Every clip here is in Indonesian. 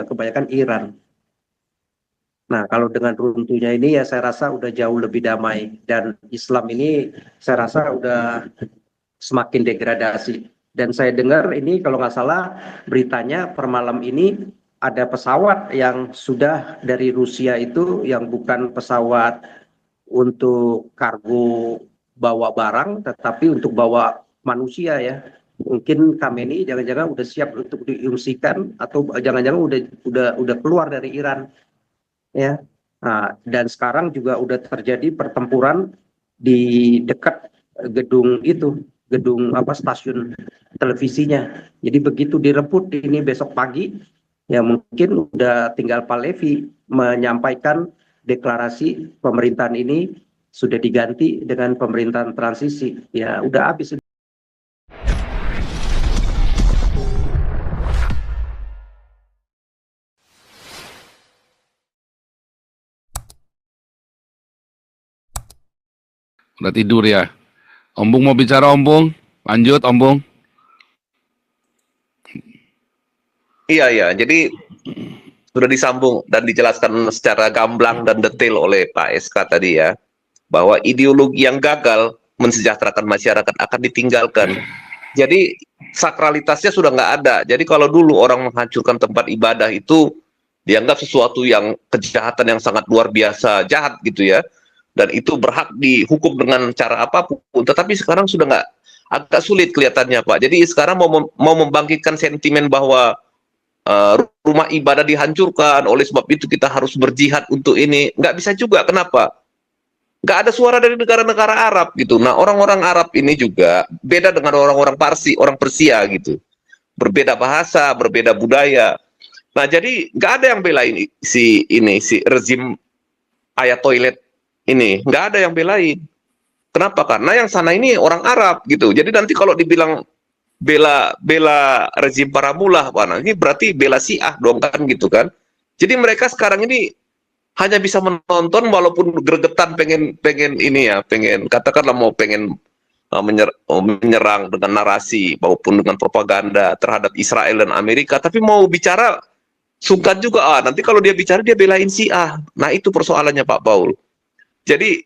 kebanyakan Iran. Nah, kalau dengan runtuhnya ini ya saya rasa udah jauh lebih damai, dan Islam ini saya rasa udah semakin degradasi. Dan saya dengar ini kalau nggak salah beritanya per malam ini ada pesawat yang sudah dari Rusia itu yang bukan pesawat untuk kargo bawa barang tetapi untuk bawa manusia ya. Mungkin Khamenei jangan-jangan udah siap untuk diungsikan atau jangan-jangan udah keluar dari Iran ya. Nah, dan sekarang juga udah terjadi pertempuran di dekat gedung itu, gedung apa stasiun televisinya. Jadi begitu direbut ini besok pagi, ya mungkin udah tinggal Pak Levi menyampaikan deklarasi pemerintahan ini sudah diganti dengan pemerintahan transisi. Ya udah habis. Udah tidur ya. Ombung mau bicara, Ombung? Lanjut, Ombung. Iya. Jadi sudah disambung dan dijelaskan secara gamblang dan detail oleh Pak SK tadi ya, bahwa ideologi yang gagal mensejahterakan masyarakat akan ditinggalkan. Jadi sakralitasnya sudah nggak ada. Jadi kalau dulu orang menghancurkan tempat ibadah itu dianggap sesuatu yang kejahatan yang sangat luar biasa, jahat gitu ya. Dan itu berhak dihukum dengan cara apapun. Tetapi sekarang sudah nggak, agak sulit kelihatannya Pak. Jadi sekarang mau membangkitkan sentimen bahwa rumah ibadah dihancurkan, oleh sebab itu kita harus berjihad untuk ini. Nggak bisa juga, kenapa? Nggak ada suara dari negara-negara Arab gitu. Nah, orang-orang Arab ini juga beda dengan orang-orang Parsi, orang Persia gitu. Berbeda bahasa, berbeda budaya. Nah, jadi nggak ada yang belain si rezim ayat toilet ini. Nggak ada yang belain. Kenapa? Karena yang sana ini orang Arab gitu. Jadi nanti kalau dibilang bela rezim Paramullah, wah, ini berarti bela Syiah dong kan gitu kan. Jadi mereka sekarang ini hanya bisa menonton walaupun gregetan pengen ini ya, pengen katakanlah mau pengen menyerang dengan narasi maupun dengan propaganda terhadap Israel dan Amerika, tapi mau bicara sungkan juga, nanti kalau dia bicara dia belain Syiah. Nah, itu persoalannya Pak Paul. Jadi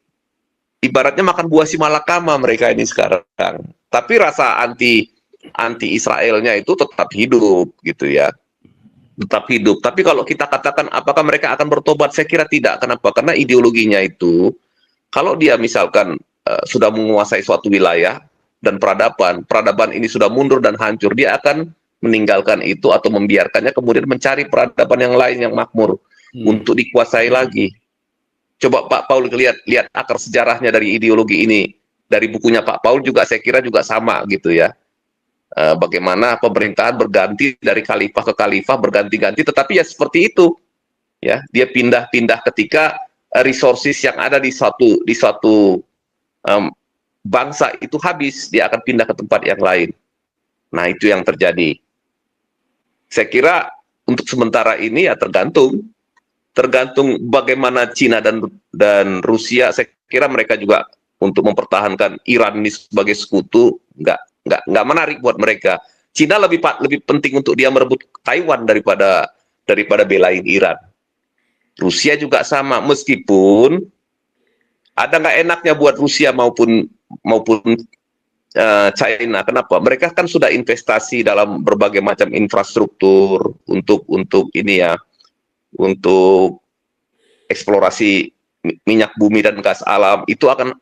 ibaratnya makan buah si malakama mereka ini sekarang. Tapi rasa anti Israelnya itu tetap hidup gitu ya. Tetap hidup. Tapi kalau kita katakan apakah mereka akan bertobat, saya kira tidak. Kenapa? Karena ideologinya itu, kalau dia misalkan sudah menguasai suatu wilayah dan peradaban ini sudah mundur dan hancur, dia akan meninggalkan itu atau membiarkannya, kemudian mencari peradaban yang lain yang makmur untuk dikuasai lagi. Coba Pak Paul lihat akar sejarahnya dari ideologi ini. Dari bukunya Pak Paul juga saya kira juga sama gitu ya. Bagaimana pemerintahan berganti dari khalifah ke khalifah, berganti-ganti, tetapi ya seperti itu ya, dia pindah-pindah ketika resources yang ada di suatu bangsa itu habis, dia akan pindah ke tempat yang lain. Nah, itu yang terjadi. Saya kira untuk sementara ini ya tergantung bagaimana Cina dan Rusia. Saya kira mereka juga untuk mempertahankan Iran ini sebagai sekutu nggak menarik buat mereka. Cina lebih penting untuk dia merebut Taiwan daripada belain Iran. Rusia juga sama, meskipun ada nggak enaknya buat Rusia maupun China. Kenapa? Mereka kan sudah investasi dalam berbagai macam infrastruktur untuk ini ya, untuk eksplorasi minyak bumi dan gas alam. Itu akan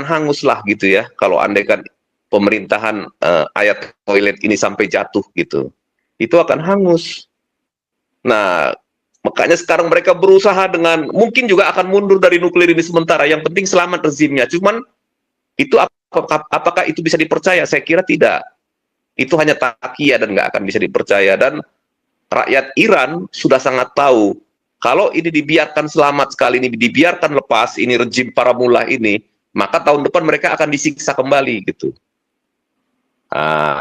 hangus lah gitu ya, kalau andaikan pemerintahan ayat toilet ini sampai jatuh gitu, itu akan hangus. Nah, makanya sekarang mereka berusaha dengan, mungkin juga akan mundur dari nuklir ini sementara, yang penting selamat rezimnya. Cuman itu apakah itu bisa dipercaya? Saya kira tidak. Itu hanya takia dan nggak akan bisa dipercaya. Dan rakyat Iran sudah sangat tahu, kalau ini dibiarkan selamat sekali, ini dibiarkan lepas, ini rezim Paramullah ini, maka tahun depan mereka akan disiksa kembali gitu.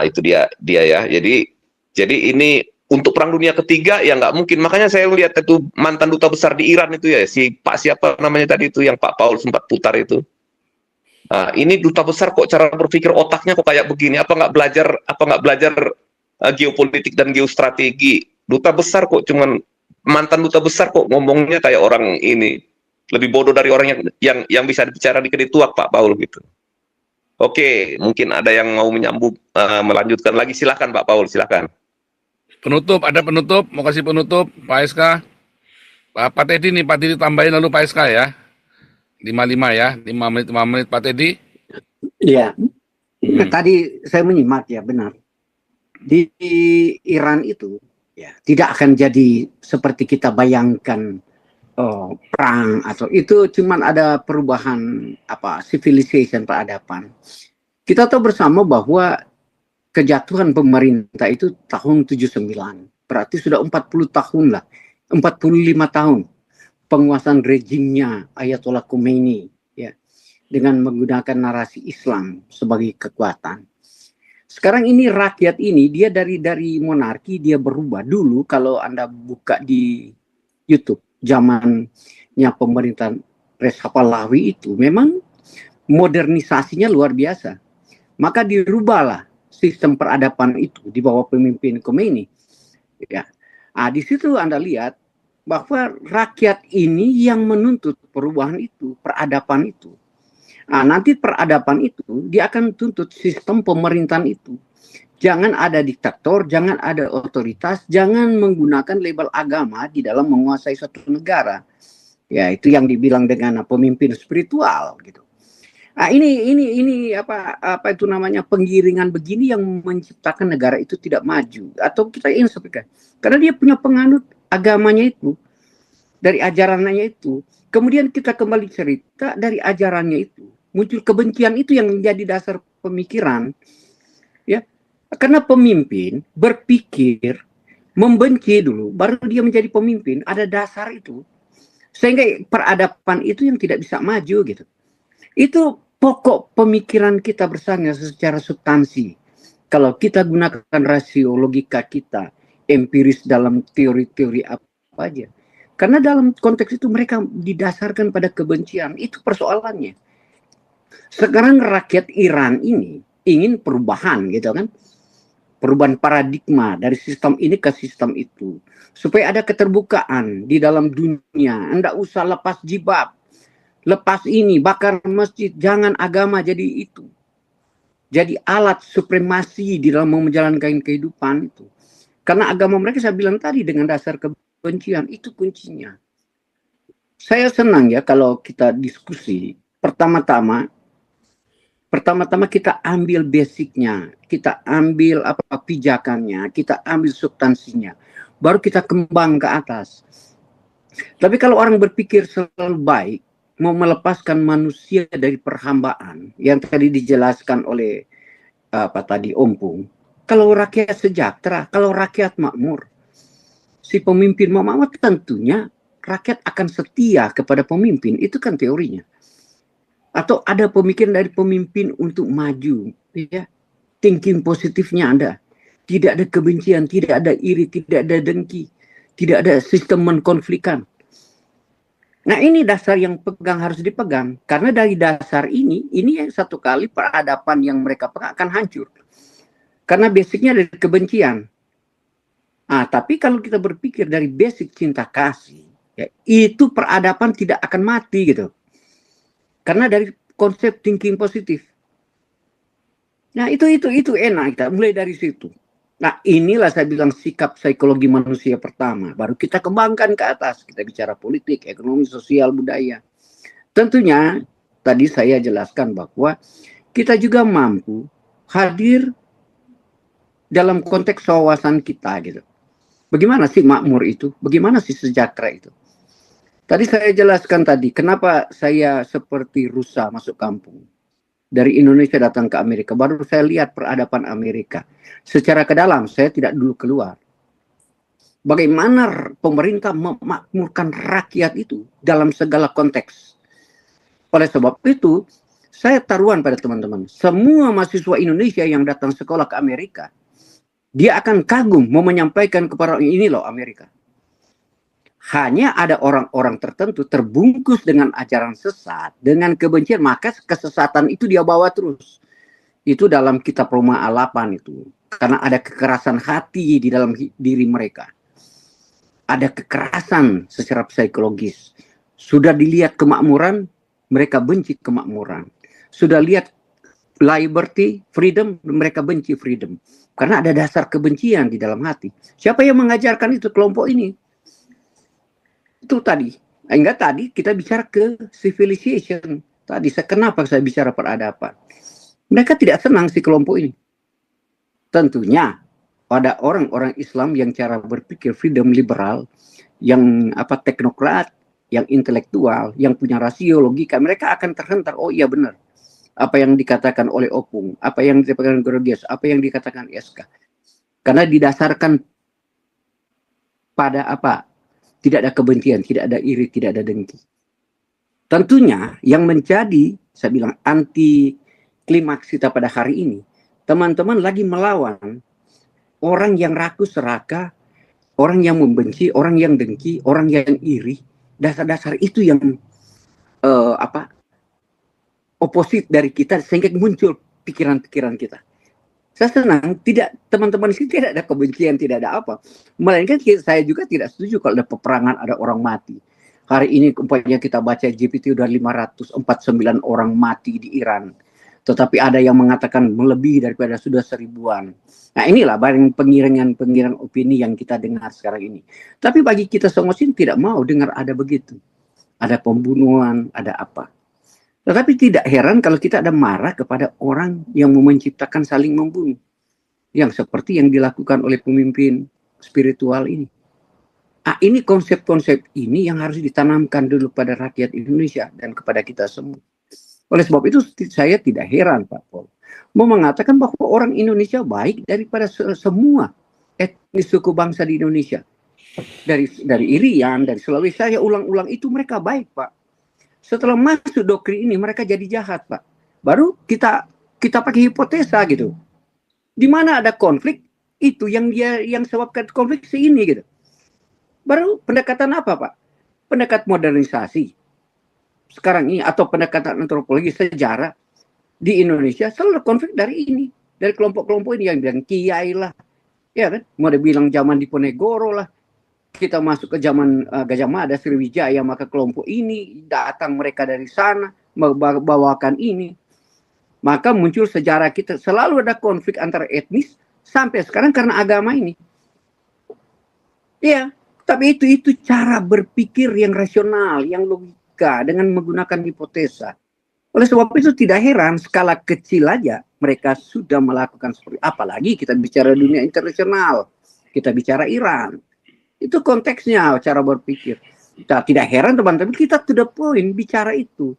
Itu dia ya. Jadi ini untuk perang dunia ketiga ya nggak mungkin. Makanya saya lihat itu mantan duta besar di Iran itu ya, si Pak siapa namanya tadi itu yang Pak Paul sempat putar itu. Ini duta besar kok cara berpikir otaknya kok kayak begini? Apa nggak belajar geopolitik dan geostrategi? Duta besar kok cuman mantan duta besar kok ngomongnya kayak orang ini lebih bodoh dari orang yang bisa bicara di Kedituak, Pak Paul gitu. Oke, mungkin ada yang mau menyambung melanjutkan lagi, silakan Pak Paul, silakan. Penutup, ada penutup, mau kasih penutup, Pak SK. Pak Teddy nih, Pak Teddy tambahin lalu Pak SK ya. 55 ya, 5 menit Pak Teddy. Iya, tadi saya menyimak ya, benar. Di Iran itu ya tidak akan jadi seperti kita bayangkan perang atau itu, cuman ada perubahan civilization, peradaban. Kita tahu bersama bahwa kejatuhan pemerintah itu tahun 79. Berarti sudah 40 tahun lah. 45 tahun penguasaan rejimnya Ayatollah Khomeini ya, dengan menggunakan narasi Islam sebagai kekuatan. Sekarang ini rakyat ini dia dari monarki dia berubah. Dulu kalau Anda buka di YouTube zamannya pemerintahan Reza Pahlavi itu memang modernisasinya luar biasa. Maka dirubahlah sistem peradaban itu di bawah pemimpin Khomeini. Ya. Di situ Anda lihat bahwa rakyat ini yang menuntut perubahan itu, peradaban itu. Nanti peradaban itu dia akan tuntut sistem pemerintahan itu. Jangan ada diktator, jangan ada otoritas, jangan menggunakan label agama di dalam menguasai suatu negara. Ya, itu yang dibilang dengan pemimpin spiritual gitu. Ini apa itu namanya, penggiringan begini yang menciptakan negara itu tidak maju, atau kita ingin seperti karena dia punya penganut agamanya itu, dari ajarannya itu. Kemudian kita kembali cerita dari ajarannya itu muncul kebencian itu yang menjadi dasar pemikiran, ya. Karena pemimpin berpikir membenci dulu, baru dia menjadi pemimpin. Ada dasar itu, sehingga peradaban itu yang tidak bisa maju gitu. Itu pokok pemikiran kita bersama secara substansi. Kalau kita gunakan rasio logika kita, empiris dalam teori-teori apa aja. Karena dalam konteks itu mereka didasarkan pada kebencian. Itu persoalannya. Sekarang rakyat Iran ini ingin perubahan gitu kan. Perubahan paradigma dari sistem ini ke sistem itu. Supaya ada keterbukaan di dalam dunia. Anda usah lepas jilbab. Lepas ini, bakar masjid. Jangan agama jadi itu. Jadi alat supremasi di dalam menjalankan kehidupan itu. Karena agama mereka saya bilang tadi dengan dasar kebencian, itu kuncinya. Saya senang ya kalau kita diskusi, pertama-tama kita ambil basicnya, kita ambil pijakannya, kita ambil substansinya, baru kita kembang ke atas. Tapi kalau orang berpikir selalu baik, mau melepaskan manusia dari perhambaan, yang tadi dijelaskan oleh Om Pung, kalau rakyat sejahtera, kalau rakyat makmur, si pemimpin mau makmur, tentunya rakyat akan setia kepada pemimpin. Itu kan teorinya. Atau ada pemikiran dari pemimpin untuk maju, ya. Thinking positifnya ada. Tidak ada kebencian, tidak ada iri, tidak ada dengki, tidak ada sistem mengkonflikkan. Nah, ini dasar yang harus dipegang. Karena dari dasar ini yang satu kali peradaban yang mereka pegang akan hancur. Karena basicnya dari kebencian. Tapi kalau kita berpikir dari basic cinta kasih, ya, itu peradaban tidak akan mati gitu. Karena dari konsep thinking positif. Nah, itu enak kita mulai dari situ. Nah, inilah saya bilang sikap psikologi manusia pertama. Baru kita kembangkan ke atas. Kita bicara politik, ekonomi, sosial, budaya. Tentunya tadi saya jelaskan bahwa kita juga mampu hadir dalam konteks wawasan kita gitu. Bagaimana sih makmur itu? Bagaimana sih sejahtera itu? Tadi saya jelaskan tadi, kenapa saya seperti rusa masuk kampung. Dari Indonesia datang ke Amerika, baru saya lihat peradaban Amerika. Secara ke dalam, saya tidak dulu keluar. Bagaimana pemerintah memakmurkan rakyat itu dalam segala konteks. Oleh sebab itu, saya taruhan pada teman-teman, semua mahasiswa Indonesia yang datang sekolah ke Amerika, dia akan kagum mau menyampaikan kepada ini loh Amerika. Hanya ada orang-orang tertentu terbungkus dengan ajaran sesat, dengan kebencian, maka kesesatan itu dia bawa terus. Itu dalam kitab Roma 8 itu. Karena ada kekerasan hati di dalam diri mereka. ada kekerasan secara psikologis. Sudah dilihat kemakmuran, mereka benci kemakmuran. Sudah lihat liberty, freedom, mereka benci freedom. Karena ada dasar kebencian di dalam hati. Siapa yang mengajarkan itu? Kelompok ini. Itu tadi. Hingga tadi kita bicara ke civilization. Tadi, kenapa saya bicara peradaban? Mereka tidak senang si kelompok ini. Tentunya pada orang-orang Islam yang cara berpikir freedom liberal, yang teknokrat, yang intelektual, yang punya rasio, logika, mereka akan terhentar. Oh iya benar. Apa yang dikatakan oleh Opung, apa yang dikatakan Grogius, apa yang dikatakan SK. Karena didasarkan pada apa? Tidak ada kebencian, tidak ada iri, tidak ada dengki. Tentunya yang menjadi, saya bilang, anti klimaks kita pada hari ini, teman-teman lagi melawan orang yang rakus seraka, orang yang membenci, orang yang dengki, orang yang iri. Dasar-dasar itu yang oposit dari kita, sehingga muncul pikiran-pikiran kita. Saya senang tidak, teman-teman di sini tidak ada kebencian, tidak ada apa. Melainkan saya juga tidak setuju kalau ada peperangan, ada orang mati. Hari ini umpamanya kita baca GPT udah 549 orang mati di Iran. Tetapi ada yang mengatakan melebihi daripada sudah 1000-an. Nah inilah barang pengiringan opini yang kita dengar sekarang ini. Tapi bagi kita semua sini tidak mau dengar ada begitu. Ada pembunuhan, ada apa. Tetapi tidak heran kalau kita ada marah kepada orang yang mau menciptakan saling membunuh. Yang seperti yang dilakukan oleh pemimpin spiritual ini. Ini konsep-konsep ini yang harus ditanamkan dulu pada rakyat Indonesia dan kepada kita semua. Oleh sebab itu saya tidak heran Pak Paul mau mengatakan bahwa orang Indonesia baik daripada semua etnis suku bangsa di Indonesia. Dari Irian, dari Sulawesi, saya ulang-ulang itu mereka baik Pak. Setelah masuk doktrin ini mereka jadi jahat Pak. Baru kita pakai hipotesa gitu. Di mana ada konflik itu yang sebabkan konflik ini gitu. Baru pendekatan apa Pak? Pendekatan modernisasi. Sekarang ini atau pendekatan antropologi sejarah di Indonesia selalu konflik dari ini, dari kelompok-kelompok ini yang bilang kiai lah, ya kan? Mau dibilang zaman Diponegoro lah, kita masuk ke zaman Gajah Mada, Sriwijaya, maka kelompok ini datang mereka dari sana membawakan ini, maka muncul sejarah kita selalu ada konflik antara etnis sampai sekarang karena agama ini, ya. Tapi itu cara berpikir yang rasional, yang logika dengan menggunakan hipotesa. Oleh sebab itu tidak heran skala kecil aja mereka sudah melakukan seperti apalagi kita bicara dunia internasional, kita bicara Iran. Itu konteksnya cara berpikir. Tidak heran teman-teman kita to the point bicara itu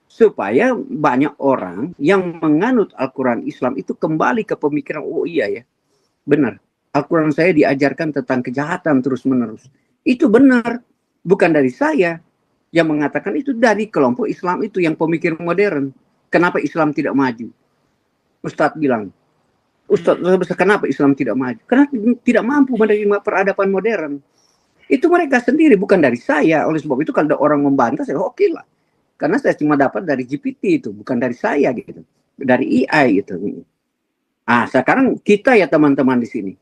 supaya banyak orang yang menganut Al-Quran Islam itu kembali ke pemikiran oh iya ya benar. Al-Quran saya diajarkan tentang kejahatan terus-menerus. Itu benar. Bukan dari saya yang mengatakan itu, dari kelompok Islam itu yang pemikir modern. Kenapa Islam tidak maju? Ustadz bilang, Ustadz kenapa Islam tidak maju? Karena tidak mampu menerima peradaban modern. Itu mereka sendiri, bukan dari saya. Oleh sebab itu kalau ada orang membantah, saya oke lah. Karena saya cuma dapat dari GPT itu, bukan dari saya gitu. Dari AI gitu. Sekarang kita ya teman-teman di sini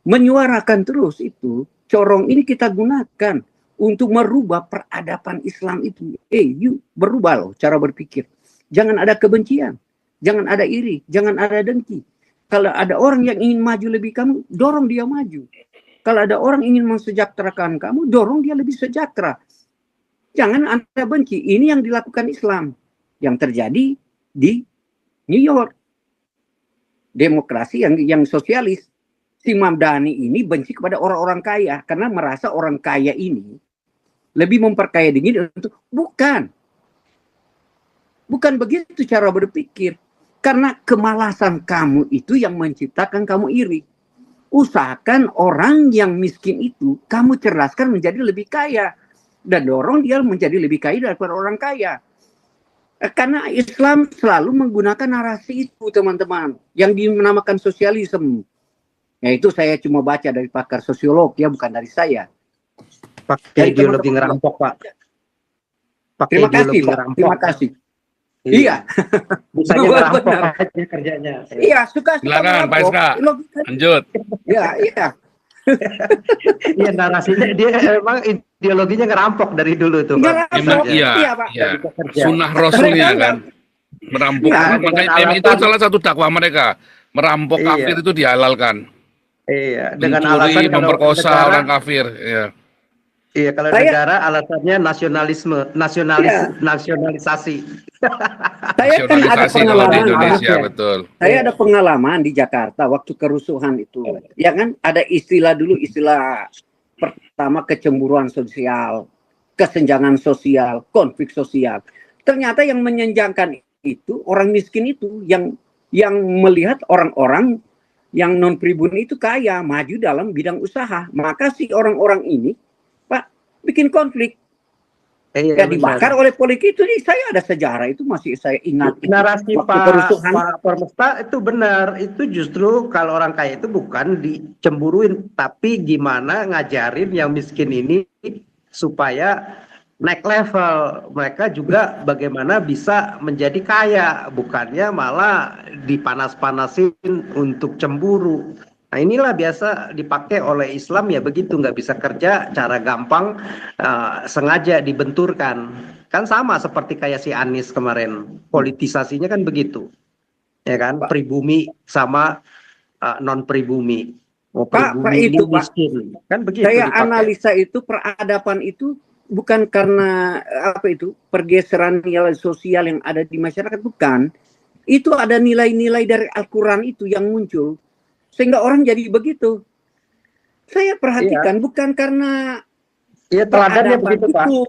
menyuarakan terus itu, corong ini kita gunakan untuk merubah peradaban Islam itu. Berubah loh cara berpikir. Jangan ada kebencian, jangan ada iri, jangan ada dengki. Kalau ada orang yang ingin maju lebih kamu, dorong dia maju. Kalau ada orang ingin mensejahterakan kamu, dorong dia lebih sejahtera. Jangan Anda benci. Ini yang dilakukan Islam. Yang terjadi di New York. Demokrasi yang sosialis. Si Mamdani ini benci kepada orang-orang kaya karena merasa orang kaya ini lebih memperkaya diri untuk bukan begitu cara berpikir karena kemalasan kamu itu yang menciptakan kamu iri. Usahakan orang yang miskin itu kamu cerdaskan menjadi lebih kaya dan dorong dia menjadi lebih kaya daripada orang kaya. Karena Islam selalu menggunakan narasi itu teman-teman yang dinamakan sosialisme. Itu saya cuma baca dari pakar sosiolog ya, bukan dari saya. Pakai ideologi ngerampok Pak. Terima kasih Pak. Terima kasih. Iya. Bisa ngerampok aja kerjanya. Iya, suka Silakan Pak Iska. Lanjut. Iya. Iya, narasinya dia emang ideologinya ngerampok dari dulu tuh, Pak. Memang Ngerampok. iya, Iya, Pak. iya. Kerja. Sunnah Rasulnya Mereka kan, merampok. Iya, Makanya dengan memang itu alasan- salah satu dakwah mereka, merampok Iya. kafir itu dihalalkan, Iya, dengan mencuri, alasan kalau memperkosa negara, orang kafir. Ya. iya kalau Saya- negara alasannya nasionalisasi. Saya kan ada Nasionalisasi kalau di pengalaman, Indonesia, Pak. betul. Saya ada pengalaman di Jakarta waktu kerusuhan itu. Ya kan ada istilah dulu, istilah pertama kecemburuan sosial, kesenjangan sosial, konflik sosial. Ternyata yang menyenjangkan itu orang miskin itu yang melihat orang-orang yang non pribumi itu kaya, maju dalam bidang usaha. Maka si orang-orang ini, Pak, bikin konflik. Iya, Ya dibakar oleh politik itu. Saya ada sejarah itu masih saya ingat. Narasi Waktu Pak kerusuhan. Permesta itu benar. Itu justru kalau orang kaya itu bukan dicemburuin, tapi gimana ngajarin yang miskin ini supaya naik level. Mereka juga bagaimana bisa menjadi kaya, bukannya malah dipanas-panasin untuk cemburu. Nah inilah biasa dipakai oleh Islam ya begitu, nggak bisa kerja, cara gampang sengaja dibenturkan. Kan sama seperti kayak si Anies kemarin, politisasinya kan begitu. Ya kan, pribumi sama non pribumi. Pak, Pribumi itu, Pak. miskin. Kan begitu Saya dipakai. analisa itu peradaban itu bukan karena apa itu pergeseran nilai sosial yang ada di masyarakat, bukan. Itu ada nilai-nilai dari Al-Quran itu yang muncul sehingga orang jadi begitu. Saya perhatikan bukan karena Iya teladannya peradaban begitu Pak. itu,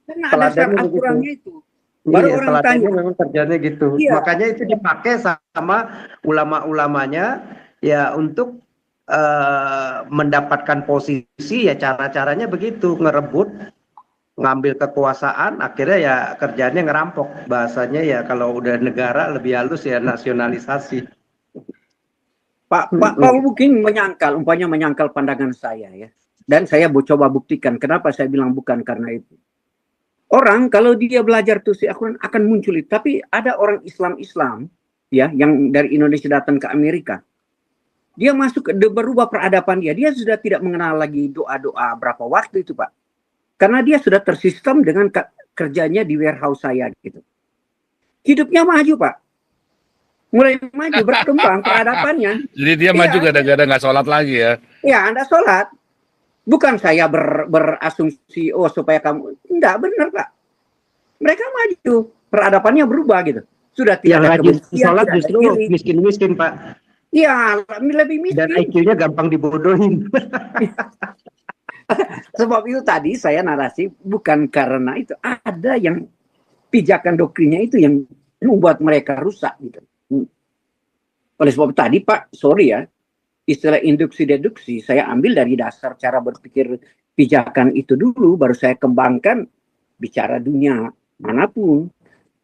karena ada Teladannya dasar Al-Qurannya itu. Baru Iya, orang teladannya tanya. memang kerjanya gitu. Iya. Makanya itu dipakai sama ulama-ulamanya ya untuk mendapatkan posisi ya cara-caranya begitu, ngerebut, ngambil kekuasaan, akhirnya ya kerjanya ngerampok. Bahasanya ya kalau udah negara lebih halus ya nasionalisasi. Pak Paul mungkin umpamanya menyangkal pandangan saya ya. Dan saya coba buktikan kenapa saya bilang bukan karena itu. Orang kalau dia belajar tusi Al-Quran akan muncul itu. Tapi ada orang Islam ya yang dari Indonesia datang ke Amerika. Dia masuk berubah peradaban dia. Dia sudah tidak mengenal lagi doa-doa berapa waktu itu Pak. Karena dia sudah tersistem dengan kerjanya di warehouse saya gitu. Hidupnya maju Pak. Mulai maju, berkembang peradabannya. Jadi dia maju gara-gara nggak sholat lagi ya? Ya, Anda sholat. Bukan saya berasumsi, supaya kamu. Enggak, benar Pak. Mereka maju. Peradabannya berubah gitu. Sudah tidak ada kebencian, sholat tidak ada justru iri. miskin-miskin Pak. Iya, lebih miskin. Dan IQ-nya gampang dibodohin. Sebab itu tadi saya narasi bukan karena itu. Ada yang pijakan doktrinnya itu yang membuat mereka rusak gitu. Oleh sebab tadi Pak, sorry ya, istilah induksi-deduksi saya ambil dari dasar cara berpikir pijakan itu dulu, baru saya kembangkan bicara dunia manapun.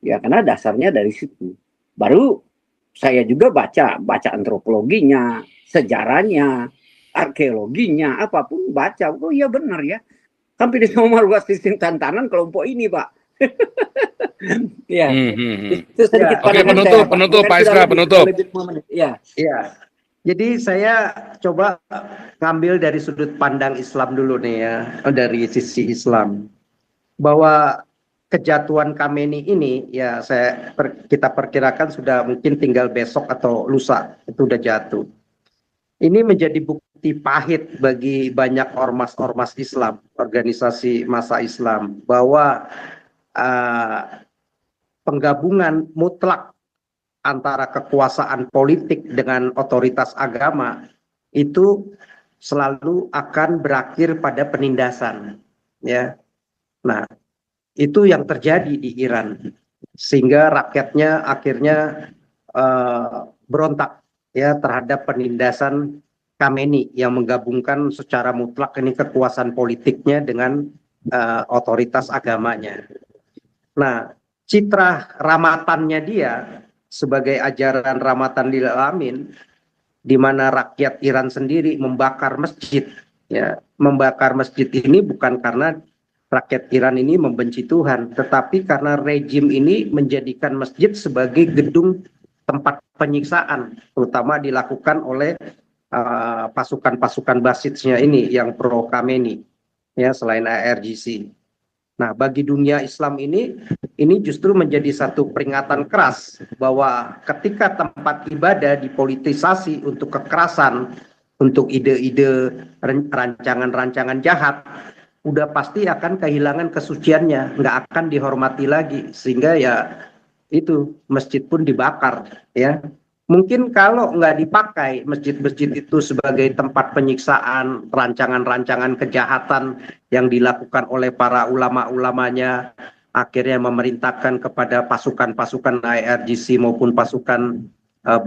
Ya karena dasarnya dari situ. Baru saya juga baca antropologinya, sejarahnya, arkeologinya, apapun baca. Oh iya benar ya. Hampir di semua luas sistem tantanan kelompok ini Pak. Ya. Itu sedikit Oke, penutup Pak Iska, penutup. Ya. Iya. Jadi saya coba ngambil dari sudut pandang Islam dulu nih ya, dari sisi Islam. Bahwa kejatuhan Khamenei ini ya kita perkirakan sudah mungkin tinggal besok atau lusa itu udah jatuh. Ini menjadi bukti pahit bagi banyak ormas-ormas Islam, organisasi massa Islam, bahwa penggabungan mutlak antara kekuasaan politik dengan otoritas agama itu selalu akan berakhir pada penindasan, ya. Nah, itu yang terjadi di Iran sehingga rakyatnya akhirnya berontak ya terhadap penindasan Khamenei yang menggabungkan secara mutlak ini kekuasaan politiknya dengan otoritas agamanya. Nah, citra ramatannya dia sebagai ajaran ramatan lil alamin, di mana rakyat Iran sendiri membakar masjid. Ya, membakar masjid ini bukan karena rakyat Iran ini membenci Tuhan, tetapi karena rejim ini menjadikan masjid sebagai gedung tempat penyiksaan, terutama dilakukan oleh pasukan-pasukan basisnya ini yang pro Khamenei, ya, selain IRGC. Nah, bagi dunia Islam ini justru menjadi satu peringatan keras bahwa ketika tempat ibadah dipolitisasi untuk kekerasan, untuk ide-ide rancangan-rancangan jahat, udah pasti akan kehilangan kesuciannya, nggak akan dihormati lagi, sehingga ya itu masjid pun dibakar, ya. Mungkin kalau nggak dipakai masjid-masjid itu sebagai tempat penyiksaan, rancangan-rancangan kejahatan yang dilakukan oleh para ulama-ulamanya, akhirnya memerintahkan kepada pasukan-pasukan IRGC maupun pasukan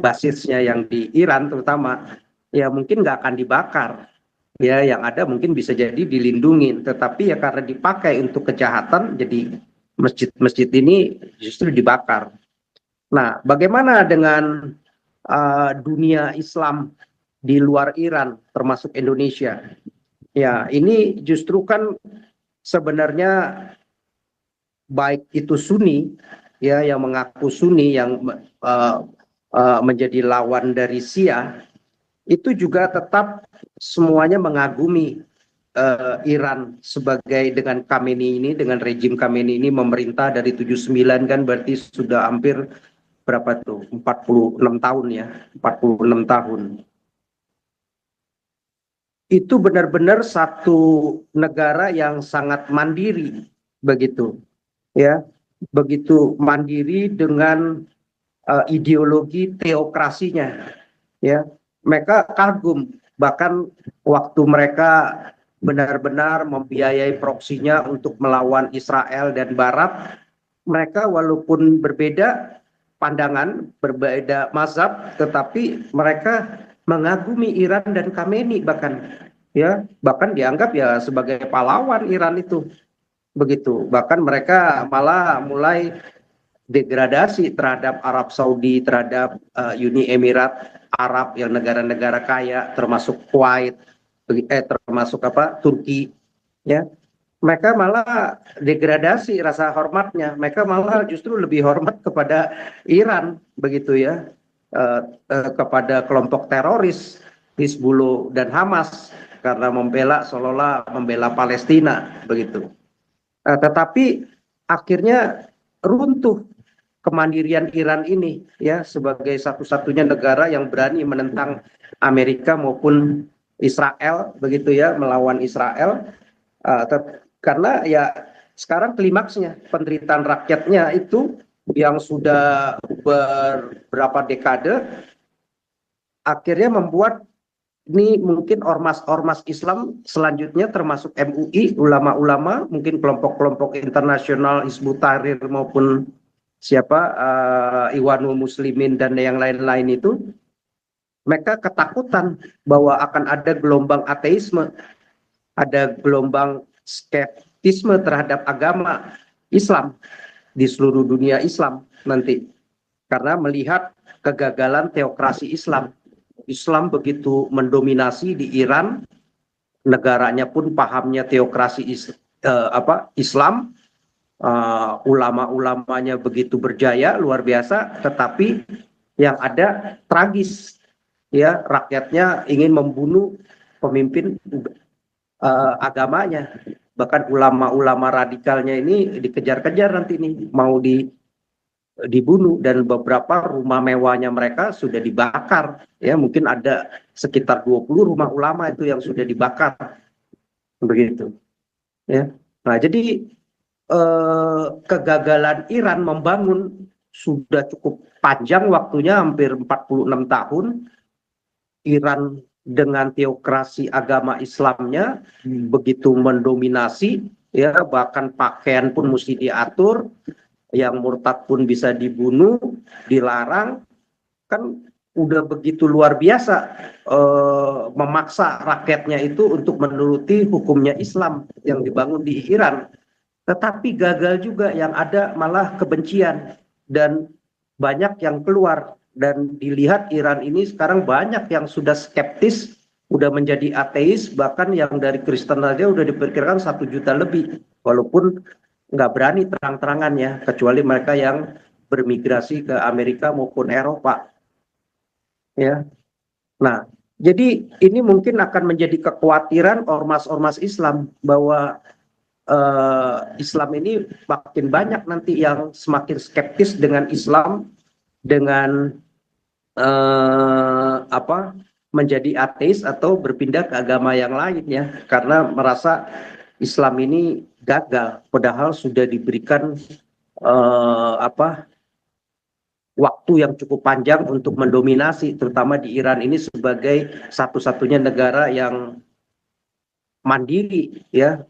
basisnya yang di Iran terutama, ya mungkin nggak akan dibakar. Ya, yang ada mungkin bisa jadi dilindungi, tetapi ya karena dipakai untuk kejahatan, jadi masjid-masjid ini justru dibakar. Nah, bagaimana dengan dunia Islam di luar Iran, termasuk Indonesia? Ya, ini justru kan sebenarnya baik itu Sunni, ya, yang mengaku Sunni, yang menjadi lawan dari Syiah, itu juga tetap semuanya mengagumi Iran sebagai dengan Khamenei ini, dengan rejim Khamenei ini memerintah dari 79, kan berarti sudah hampir berapa tuh, 46 tahun ya, 46 tahun. Itu benar-benar satu negara yang sangat mandiri, begitu, ya, begitu mandiri dengan ideologi teokrasinya, ya. Mereka kagum, bahkan waktu mereka benar-benar membiayai proksinya untuk melawan Israel dan Barat, mereka walaupun berbeda pandangan, berbeda mazhab, tetapi mereka mengagumi Iran dan Khamenei, bahkan dianggap ya sebagai pahlawan Iran itu, begitu. Bahkan mereka malah mulai degradasi terhadap Arab Saudi, terhadap Uni Emirat Arab yang negara-negara kaya, termasuk Kuwait, termasuk Turki, ya. Mereka malah degradasi rasa hormatnya. Mereka malah justru lebih hormat kepada Iran, begitu ya, kepada kelompok teroris Hizbullah dan Hamas, karena seolah-olah membela Palestina, begitu. Tetapi akhirnya runtuh kemandirian Iran ini, ya, sebagai satu-satunya negara yang berani menentang Amerika maupun Israel, begitu ya, melawan Israel. Karena ya sekarang klimaksnya penderitaan rakyatnya itu yang sudah beberapa dekade akhirnya membuat ini mungkin ormas-ormas Islam selanjutnya, termasuk MUI, ulama-ulama, mungkin kelompok-kelompok internasional Hizbut Tahrir maupun Ikhwanul Muslimin dan yang lain-lain itu, mereka ketakutan bahwa akan ada gelombang ateisme, ada gelombang skeptisme terhadap agama Islam di seluruh dunia Islam nanti, karena melihat kegagalan teokrasi Islam. Islam begitu mendominasi di Iran, negaranya pun pahamnya teokrasi Islam, ulama-ulamanya begitu berjaya luar biasa, tetapi yang ada tragis, ya, rakyatnya ingin membunuh pemimpin agamanya. Bahkan ulama-ulama radikalnya ini dikejar-kejar nanti nih, mau dibunuh, dan beberapa rumah mewahnya mereka sudah dibakar, ya, mungkin ada sekitar 20 rumah ulama itu yang sudah dibakar, begitu, ya. Nah, jadi kegagalan Iran membangun sudah cukup panjang waktunya, hampir 46 tahun. Iran dengan teokrasi agama Islamnya begitu mendominasi, ya, bahkan pakaian pun mesti diatur, yang murtad pun bisa dibunuh, dilarang, kan udah begitu luar biasa memaksa rakyatnya itu untuk menuruti hukumnya Islam yang dibangun di Iran. Tetapi gagal juga, yang ada malah kebencian dan banyak yang keluar. Dan dilihat Iran ini sekarang banyak yang sudah skeptis, udah menjadi ateis, bahkan yang dari Kristen aja udah diperkirakan 1 juta lebih, walaupun nggak berani terang-terangan, ya, kecuali mereka yang bermigrasi ke Amerika maupun Eropa, ya. Nah, Jadi ini mungkin akan menjadi kekhawatiran ormas-ormas Islam bahwa Islam ini makin banyak nanti yang semakin skeptis dengan Islam, dengan menjadi ateis atau berpindah ke agama yang lain ya, karena merasa Islam ini gagal, padahal sudah diberikan waktu yang cukup panjang untuk mendominasi, terutama di Iran ini sebagai satu-satunya negara yang mandiri ya,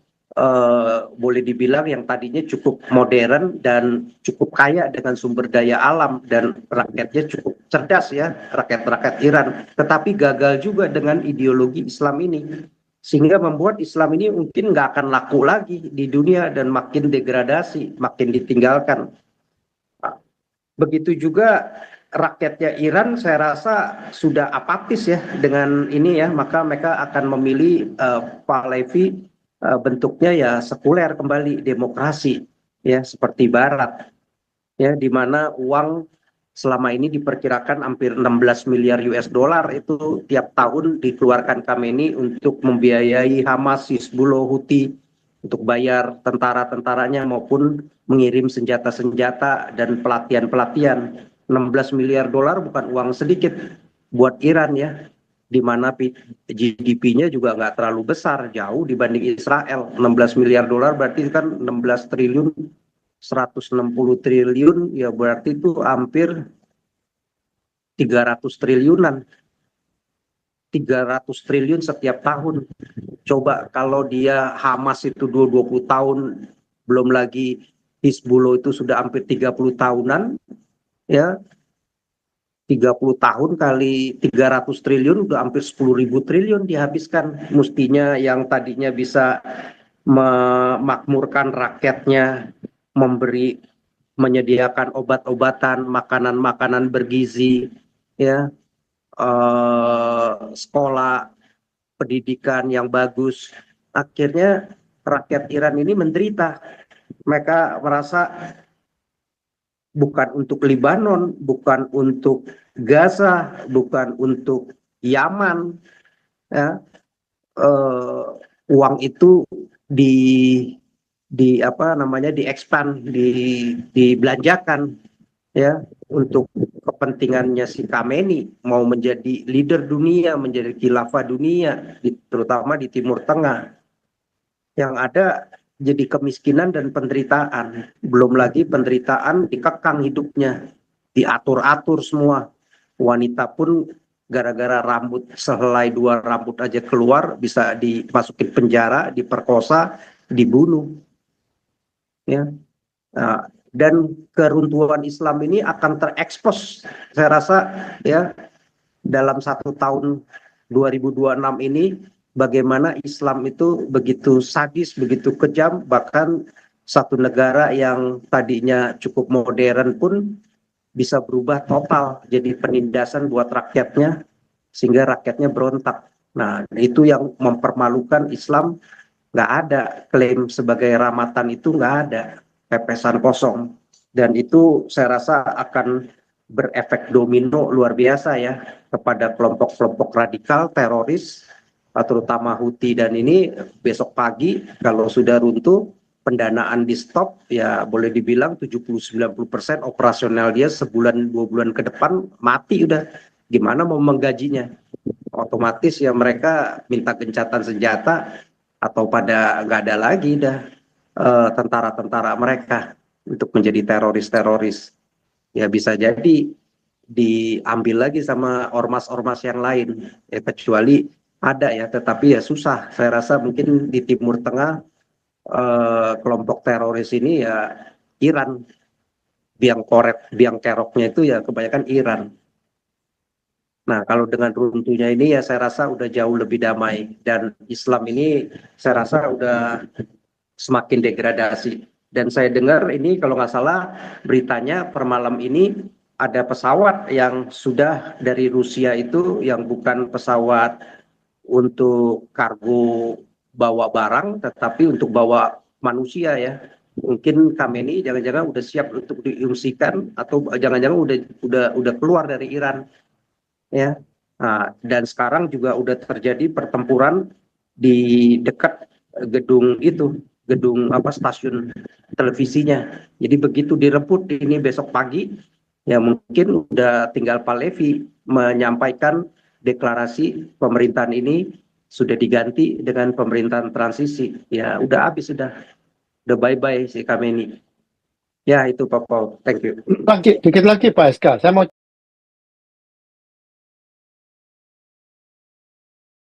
boleh dibilang yang tadinya cukup modern dan cukup kaya dengan sumber daya alam dan rakyatnya cukup cerdas ya, rakyat-rakyat Iran, tetapi gagal juga dengan ideologi Islam ini, sehingga membuat Islam ini mungkin nggak akan laku lagi di dunia dan makin degradasi, makin ditinggalkan. Begitu juga rakyatnya Iran, saya rasa sudah apatis ya dengan ini ya, maka mereka akan memilih Pahlavi, bentuknya ya sekuler kembali, demokrasi ya seperti Barat ya, di mana uang selama ini diperkirakan hampir 16 miliar US dollar itu tiap tahun dikeluarkan Khamenei untuk membiayai Hamas, Hizbullah, Houthi, untuk bayar tentara-tentaranya maupun mengirim senjata-senjata dan pelatihan-pelatihan. 16 miliar dolar bukan uang sedikit buat Iran ya, di mana GDP-nya juga nggak terlalu besar, jauh dibanding Israel. 16 miliar dolar berarti kan 16 triliun, 160 triliun, ya berarti itu hampir 300 triliunan. 300 triliun setiap tahun. Coba kalau dia Hamas itu 20 tahun, belum lagi Hizbullah itu sudah hampir 30 tahunan, ya 30 tahun kali 300 triliun udah hampir 10.000 triliun dihabiskan. Mestinya yang tadinya bisa memakmurkan rakyatnya, menyediakan obat-obatan, makanan-makanan bergizi, ya, sekolah, pendidikan yang bagus. Akhirnya rakyat Iran ini menderita. Mereka merasa bukan untuk Lebanon, bukan untuk Gaza, bukan untuk Yaman, ya, uang itu dibelanjakan ya untuk kepentingannya si Khamenei, mau menjadi leader dunia, menjadi khilafah dunia, terutama di Timur Tengah. Yang ada jadi kemiskinan dan penderitaan, belum lagi penderitaan dikekang hidupnya, diatur-atur semua. Wanita pun gara-gara rambut sehelai 2 rambut aja keluar bisa dimasukin penjara, diperkosa, dibunuh. Ya. Nah, dan keruntuhan Islam ini akan terekspos, saya rasa ya, dalam 1 tahun 2026 ini, bagaimana Islam itu begitu sadis, begitu kejam, bahkan satu negara yang tadinya cukup modern pun bisa berubah total jadi penindasan buat rakyatnya, sehingga rakyatnya berontak. Nah, itu yang mempermalukan Islam. Nggak ada klaim sebagai ramatan, itu nggak ada, pepesan kosong. Dan itu saya rasa akan berefek domino luar biasa ya kepada kelompok-kelompok radikal teroris, terutama Houthi. Dan ini besok pagi kalau sudah runtuh, pendanaan di stop, ya boleh dibilang 70-90% operasional dia sebulan 2 bulan ke depan mati udah. Gimana mau menggajinya? Otomatis ya mereka minta gencatan senjata, atau pada nggak ada lagi dah tentara-tentara mereka untuk menjadi teroris-teroris. Ya bisa jadi diambil lagi sama ormas-ormas yang lain, ya kecuali ada ya, tetapi ya susah. Saya rasa mungkin di Timur Tengah kelompok teroris ini ya Iran, biang keroknya itu ya kebanyakan Iran. Nah, kalau dengan runtuhnya ini ya saya rasa udah jauh lebih damai, dan Islam ini saya rasa udah semakin degradasi. Dan saya dengar ini kalau nggak salah beritanya per malam ini ada pesawat yang sudah dari Rusia itu, yang bukan pesawat untuk kargo bawa barang, tetapi untuk bawa manusia ya. Mungkin Khamenei jangan-jangan udah siap untuk diungsikan, atau jangan-jangan udah keluar dari Iran ya. Nah, dan sekarang juga udah terjadi pertempuran di dekat gedung itu, gedung stasiun televisinya. Jadi begitu direbut ini besok pagi, ya mungkin udah tinggal Pak Levi menyampaikan deklarasi pemerintahan ini sudah diganti dengan pemerintahan transisi. Ya udah habis, udah bye-bye si Khamenei. Ya itu Pak Paul, thank you. Dikit lagi Pak SK, saya mau